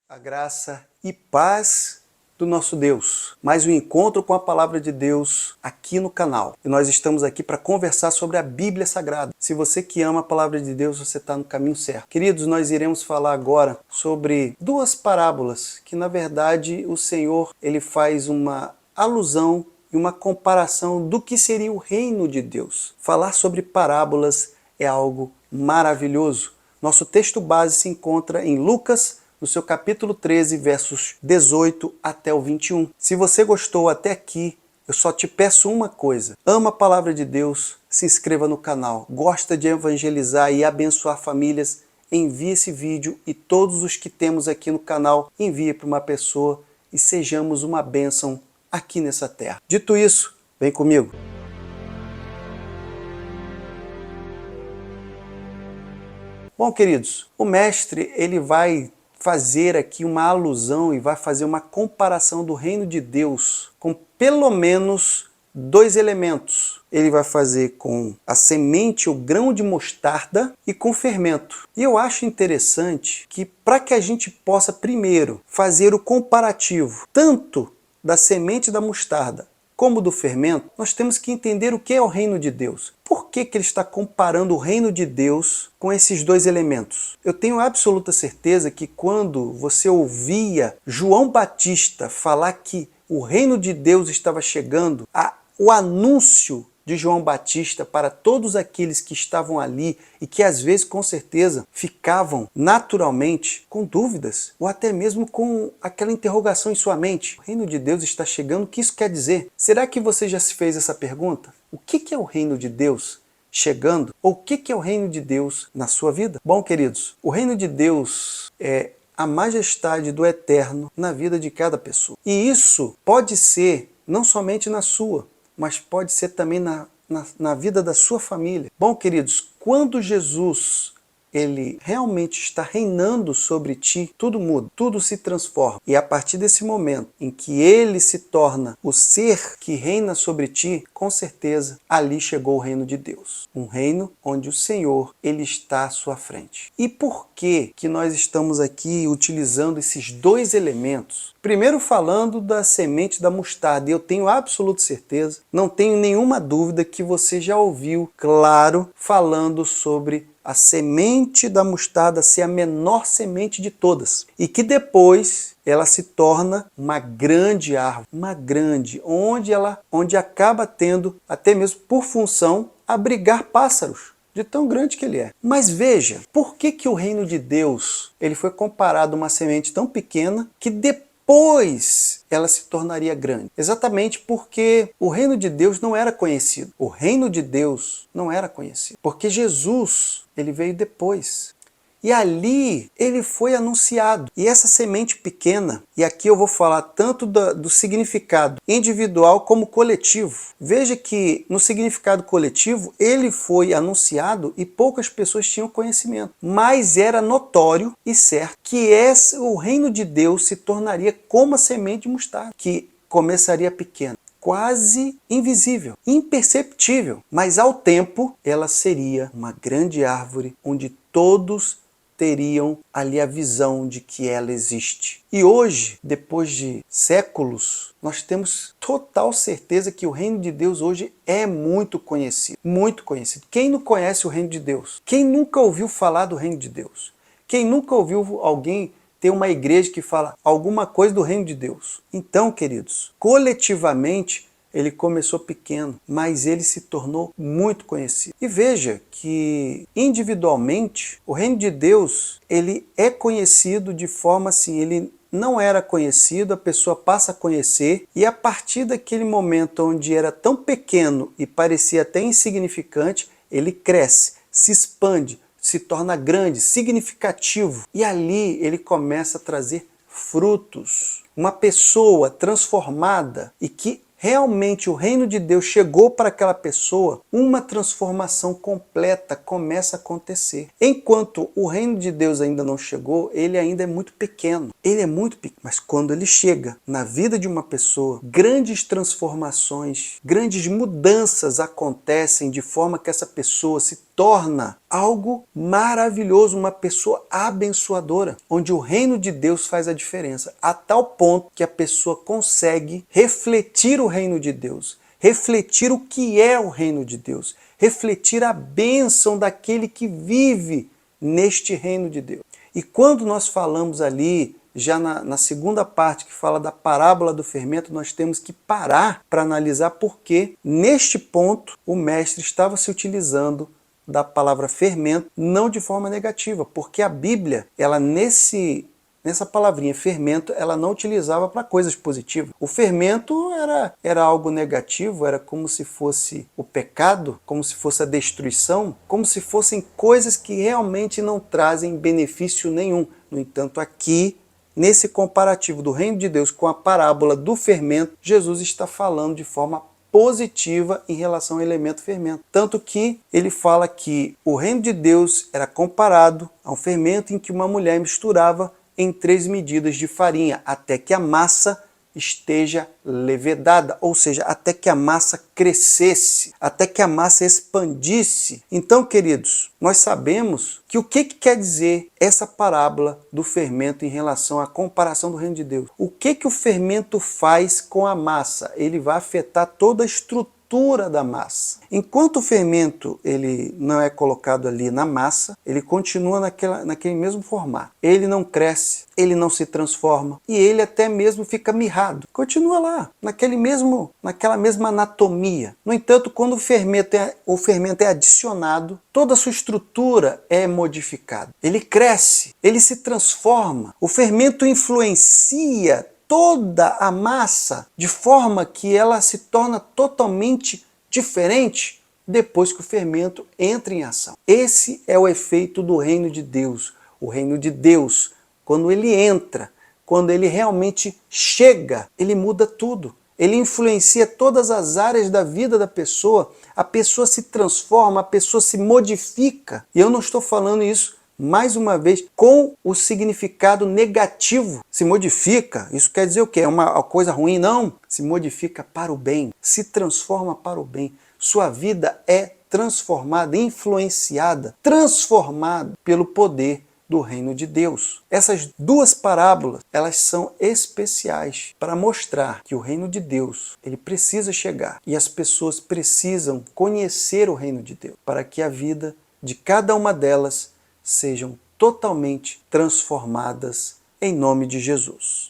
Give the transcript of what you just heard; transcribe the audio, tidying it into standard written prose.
A graça e paz do nosso Deus. Mais um encontro com a Palavra de Deus aqui no canal. E nós estamos aqui para conversar sobre a Bíblia Sagrada. Se você que ama a Palavra de Deus, você está no caminho certo. Queridos, nós iremos falar agora sobre duas parábolas que, na verdade, o Senhor ele faz uma alusão e uma comparação do que seria o reino de Deus. Falar sobre parábolas é algo maravilhoso. Nosso texto base se encontra em Lucas, no seu capítulo 13, versos 18 até o 21. Se você gostou até aqui, eu só te peço uma coisa. Ama a palavra de Deus, se inscreva no canal. Gosta de evangelizar e abençoar famílias? Envie esse vídeo e todos os que temos aqui no canal, envie para uma pessoa e sejamos uma bênção aqui nessa terra. Dito isso, vem comigo. Bom, queridos, o mestre ele vai fazer aqui uma alusão e vai fazer uma comparação do reino de Deus com pelo menos dois elementos. Ele vai fazer com a semente, o grão de mostarda e com fermento. E eu acho interessante que para que a gente possa primeiro fazer o comparativo tanto da semente da mostarda como do fermento, nós temos que entender o que é o reino de Deus. Por que ele está comparando o reino de Deus com esses dois elementos? Eu tenho absoluta certeza que quando você ouvia João Batista falar que o reino de Deus estava chegando, o anúncio de João Batista para todos aqueles que estavam ali e que às vezes com certeza ficavam naturalmente com dúvidas ou até mesmo com aquela interrogação em sua mente. O reino de Deus está chegando, o que isso quer dizer? Será que você já se fez essa pergunta? O que é o reino de Deus chegando? Ou o que é o reino de Deus na sua vida? Bom, queridos, o reino de Deus é a majestade do eterno na vida de cada pessoa. E isso pode ser não somente na sua, mas pode ser também na vida da sua família. Bom, queridos, quando Jesus ele realmente está reinando sobre ti, tudo muda, tudo se transforma. E a partir desse momento em que ele se torna o ser que reina sobre ti, com certeza ali chegou o reino de Deus. Um reino onde o Senhor ele está à sua frente. E por que nós estamos aqui utilizando esses dois elementos? Primeiro falando da semente da mostarda, e eu tenho absoluta certeza, não tenho nenhuma dúvida que você já ouviu, claro, falando sobre a semente da mostarda ser a menor semente de todas. E que depois ela se torna uma grande árvore, onde acaba tendo, até mesmo por função, abrigar pássaros, de tão grande que ele é. Mas veja, por que o reino de Deus ele foi comparado a uma semente tão pequena que depois ela se tornaria grande? Exatamente porque o reino de Deus não era conhecido. O reino de Deus não era conhecido. Porque Jesus, ele veio depois. E ali ele foi anunciado. E essa semente pequena, e aqui eu vou falar tanto do significado individual como coletivo. Veja que no significado coletivo ele foi anunciado e poucas pessoas tinham conhecimento. Mas era notório e certo que o reino de Deus se tornaria como a semente de mostarda, que começaria pequena, quase invisível, imperceptível, mas ao tempo ela seria uma grande árvore onde todos teriam ali a visão de que ela existe. E hoje, depois de séculos, nós temos total certeza que o reino de Deus hoje é muito conhecido. Muito conhecido. Quem não conhece o reino de Deus? Quem nunca ouviu falar do reino de Deus? Quem nunca ouviu alguém ter uma igreja que fala alguma coisa do reino de Deus? Então, queridos, coletivamente, ele começou pequeno, mas ele se tornou muito conhecido. E veja que, individualmente, o reino de Deus, ele é conhecido de forma assim, ele não era conhecido, a pessoa passa a conhecer, e a partir daquele momento onde era tão pequeno e parecia até insignificante, ele cresce, se expande, se torna grande, significativo, e ali ele começa a trazer frutos. Uma pessoa transformada e que realmente o reino de Deus chegou para aquela pessoa, uma transformação completa começa a acontecer. Enquanto o reino de Deus ainda não chegou, ele ainda é muito pequeno. Ele é muito pequeno. Mas quando ele chega na vida de uma pessoa, grandes transformações, grandes mudanças acontecem de forma que essa pessoa se torna algo maravilhoso, uma pessoa abençoadora, onde o reino de Deus faz a diferença, a tal ponto que a pessoa consegue refletir o reino de Deus, refletir o que é o reino de Deus, refletir a bênção daquele que vive neste reino de Deus. E quando nós falamos ali, já na segunda parte que fala da parábola do fermento, nós temos que parar para analisar porque neste ponto o mestre estava se utilizando da palavra fermento não de forma negativa, porque a Bíblia, ela nessa palavrinha fermento, ela não utilizava para coisas positivas. O fermento era algo negativo, era como se fosse o pecado, como se fosse a destruição, como se fossem coisas que realmente não trazem benefício nenhum. No entanto, aqui, nesse comparativo do reino de Deus com a parábola do fermento, Jesus está falando de forma positiva em relação ao elemento fermento. Tanto que ele fala que o reino de Deus era comparado a um fermento em que uma mulher misturava em 3 medidas de farinha, até que a massa esteja levedada, ou seja, até que a massa crescesse, até que a massa expandisse. Então, queridos, nós sabemos que o que quer dizer essa parábola do fermento em relação à comparação do reino de Deus. O que o fermento faz com a massa? Ele vai afetar toda a estrutura da massa. Enquanto o fermento ele não é colocado ali na massa, ele continua naquele mesmo formato. Ele não cresce, ele não se transforma e ele até mesmo fica mirrado. Continua lá, naquela mesma anatomia. No entanto, quando o fermento é adicionado, toda a sua estrutura é modificada. Ele cresce, ele se transforma. O fermento influencia toda a massa de forma que ela se torna totalmente diferente depois que o fermento entra em ação. Esse é o efeito do reino de Deus. O reino de Deus, quando ele entra, quando ele realmente chega, ele muda tudo. Ele influencia todas as áreas da vida da pessoa, a pessoa se transforma, a pessoa se modifica. E eu não estou falando isso mais uma vez, com o significado negativo. Se modifica, isso quer dizer o quê? É uma coisa ruim? Não. Se modifica para o bem, se transforma para o bem. Sua vida é transformada, influenciada, transformada pelo poder do reino de Deus. Essas 2 parábolas, elas são especiais para mostrar que o reino de Deus, ele precisa chegar e as pessoas precisam conhecer o reino de Deus para que a vida de cada uma delas sejam totalmente transformadas em nome de Jesus.